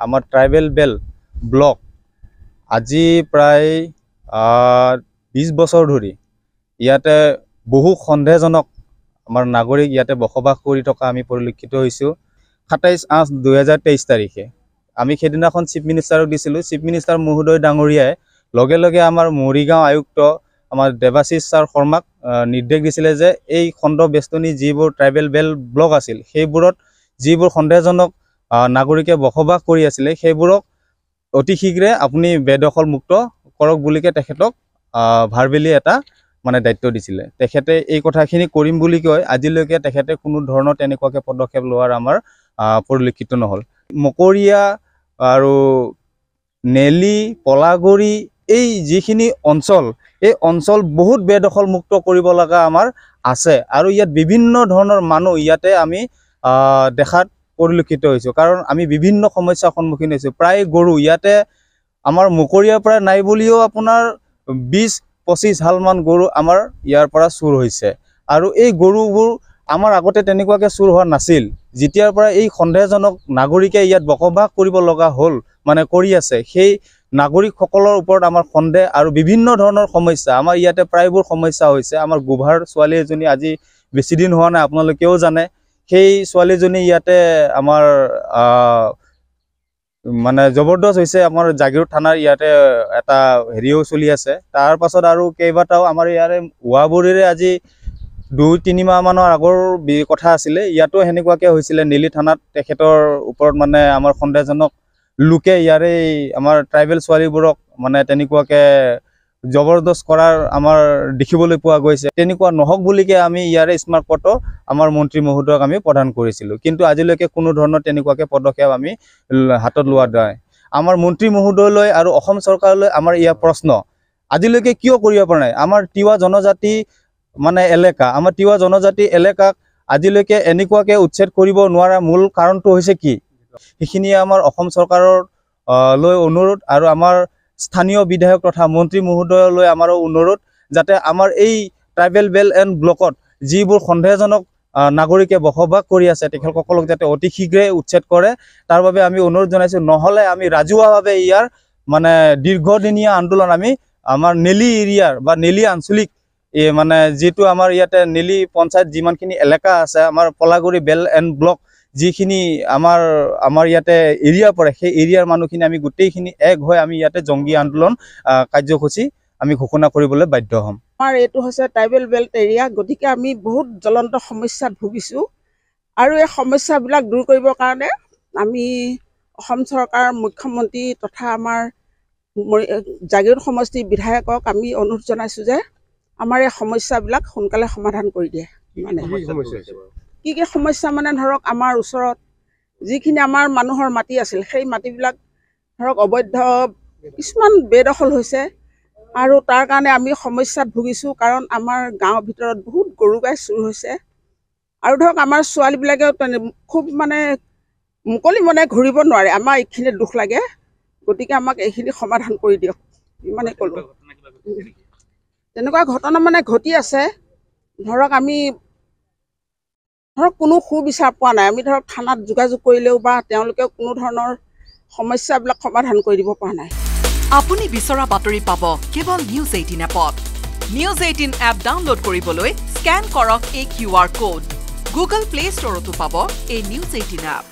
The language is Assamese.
আমাৰ ট্ৰাইবেল বেল ব্লক আজি প্ৰায় 20 বছৰ ধৰি ইয়াতে বহু সন্দেহজনক আমাৰ নাগৰিক ইয়াতে বসবাস কৰি থকা আমি পৰিলক্ষিত হৈছোঁ। 27/8/2023 তাৰিখে আমি সেইদিনাখন চিফ মিনিষ্টাৰক দিছিলোঁ। চিফ মিনিষ্টাৰ মহোদয় ডাঙৰীয়াই লগে লগে আমাৰ মৰিগাঁও আয়ুক্ত আমাৰ দেৱাশিষ ছাৰ শৰ্মাক নিৰ্দেশ দিছিলে যে এই খণ্ড বেষ্টনী যিবোৰ ট্ৰাইবেল বেল ব্লক আছিল সেইবোৰত যিবোৰ সন্দেহজনক নাগৰিকে বসবাস কৰি আছিলে সেইবোৰক অতি শীঘ্ৰে আপুনি বেদখল মুক্ত কৰক বুলিকে তেখেতক ভাৰবেলি এটা মানে দায়িত্ব দিছিলে। তেখেতে এই কথাখিনি কৰিম বুলি কয় আজিলৈকে তেখেতে কোনো ধৰণৰ তেনেকুৱাকৈ পদক্ষেপ লোৱাৰ আমাৰ পৰিলক্ষিত নহ'ল। মকৰীয়া আৰু নেলি পলাগুৰি এই যিখিনি অঞ্চল এই অঞ্চল বহুত বেদখল মুক্ত কৰিব লগা আমাৰ আছে আৰু ইয়াত বিভিন্ন ধৰণৰ মানুহ ইয়াতে আমি দেখাত পৰিলক্ষিত হৈছোঁ। কাৰণ আমি বিভিন্ন সমস্যাৰ সন্মুখীন হৈছোঁ। প্ৰায় গৰু ইয়াতে আমাৰ মকৰীয়াৰ পৰা নাই বুলিও আপোনাৰ 20-25 হালমান গৰু আমাৰ ইয়াৰ পৰা চুৰ হৈছে আৰু এই গৰুবোৰ আমাৰ আগতে তেনেকুৱাকৈ চুৰ হোৱা নাছিল। যেতিয়াৰ পৰা এই সন্দেহজনক নাগৰিকে ইয়াত বসবাস কৰিব লগা হ'ল মানে কৰি আছে সেই নাগৰিকসকলৰ ওপৰত আমাৰ সন্দেহ আৰু বিভিন্ন ধৰণৰ সমস্যা আমাৰ ইয়াতে প্ৰায়বোৰ সমস্যা হৈছে। আমাৰ গোভাৰ ছোৱালী এজনী আজি বেছি দিন হোৱা নাই আপোনালোকেও জানে সেই ছোৱালীজনী ইয়াতে আমাৰ মানে জবৰদস্ত হৈছে। আমাৰ জাগিৰোড থানাৰ ইয়াতে এটা হেৰিও চলি আছে। তাৰ পাছত আৰু কেইবাটাও আমাৰ ইয়াৰে ৱাবুৰীৰে আজি 2-3 মাহমানৰ আগৰ কথা আছিলে ইয়াতো সেনেকুৱাকৈ হৈছিলে। নেলি থানাত তেখেতৰ ওপৰত মানে আমাৰ সন্দেহজনক লোকে ইয়াৰে আমাৰ ট্ৰাইবেল ছোৱালীবোৰক মানে তেনেকুৱাকৈ জবৰদস্ত কৰাৰ আমাৰ দেখিবলৈ পোৱা গৈছে। তেনেকুৱা নহওক বুলিকে আমি ইয়াৰে স্মাৰক পত্ৰ আমাৰ মন্ত্ৰী মহোদয়ক আমি প্ৰদান কৰিছিলোঁ, কিন্তু আজিলৈকে কোনো ধৰণৰ তেনেকুৱাকৈ পদক্ষেপ আমি হাতত লোৱা নাই। আমাৰ মন্ত্ৰী মহোদয়লৈ আৰু অসম চৰকাৰলৈ আমাৰ ইয়াৰ প্ৰশ্ন আজিলৈকে কিয় কৰিব পৰা নাই। আমাৰ তিৱা জনজাতি মানে এলেকা আমাৰ তিৱা জনজাতি এলেকাক আজিলৈকে এনেকুৱাকৈ উচ্ছেদ কৰিব নোৱাৰা মূল কাৰণটো হৈছে কি সেইখিনিয়ে আমাৰ অসম চৰকাৰৰ লৈ অনুৰোধ আৰু আমাৰ স্থানীয় বিধায়ক তথা মন্ত্ৰী মহোদয়লৈ আমাৰো অনুৰোধ যাতে আমাৰ এই ট্ৰাইবেল বেল এণ্ড ব্লকত যিবোৰ সন্দেহজনক নাগৰিকে বসবাস কৰি আছে তেখেতসকলক যাতে অতি শীঘ্ৰে উচ্ছেদ কৰে তাৰ বাবে আমি অনুৰোধ জনাইছোঁ। নহ'লে আমি ৰাজহুৱাভাৱে ইয়াৰ মানে দীৰ্ঘদিনীয়া আন্দোলন আমি আমাৰ নেলি এৰিয়াৰ বা নেলি আঞ্চলিক মানে যিটো আমাৰ ইয়াতে নেলি পঞ্চায়ত যিমানখিনি এলেকা আছে আমাৰ পলাগুৰি বেল এণ্ড ব্লক যিখিনি আমাৰ ইয়াতে এৰিয়া পৰে সেই এৰিয়াৰ মানুহখিনি আমি গোটেইখিনি এক হৈ আমি ইয়াতে জংগী আন্দোলন কাৰ্যসূচী আমি ঘোষণা কৰিবলৈ বাধ্য হ'ম। আমাৰ এইটো হৈছে ট্ৰাইবেল বেল্ট এৰিয়া, গতিকে আমি বহুত জ্বলন্ত সমস্যাত ভুগিছোঁ আৰু এই সমস্যাবিলাক দূৰ কৰিবৰ কাৰণে আমি অসম চৰকাৰৰ মুখ্যমন্ত্ৰী তথা আমাৰ জাগিৰোড সমষ্টিৰ বিধায়কক আমি অনুৰোধ জনাইছোঁ যে আমাৰ এই সমস্যাবিলাক সোনকালে সমাধান কৰি দিয়ে। মানে কি কি সমস্যা মানে ধৰক আমাৰ ওচৰত যিখিনি আমাৰ মানুহৰ মাটি আছিল সেই মাটিবিলাক ধৰক অবৈধ কিছুমান বেদখল হৈছে আৰু তাৰ কাৰণে আমি সমস্যাত ভুগিছোঁ। কাৰণ আমাৰ গাঁৱৰ ভিতৰত বহুত গৰু গাই চুৰ হৈছে আৰু ধৰক আমাৰ ছোৱালীবিলাকেও খুব মানে মুকলি মনে ঘূৰিব নোৱাৰে। আমাৰ এইখিনি দুখ লাগে, গতিকে আমাক এইখিনি সমাধান কৰি দিয়ক ইমানে ক'লোঁ। তেনেকুৱা ঘটনা মানে ঘটি আছে ধৰক আমি কোনো সুবিচাৰ পোৱা নাই। আমি ধৰক থানাত যোগাযোগ কৰিলেও বা তেওঁলোকেও কোনো ধৰণৰ সমস্যাবিলাক সমাধান কৰি দিব পৰা নাই। আপুনি বিচৰা বাতৰি পাব কেৱল নিউজ 18 এপত। নিউজ 18 এপ ডাউনলোড কৰিবলৈ স্কেন কৰক এই QR কোড। গুগল প্লে ষ্টৰতো পাব এই নিউজ 18 এপ।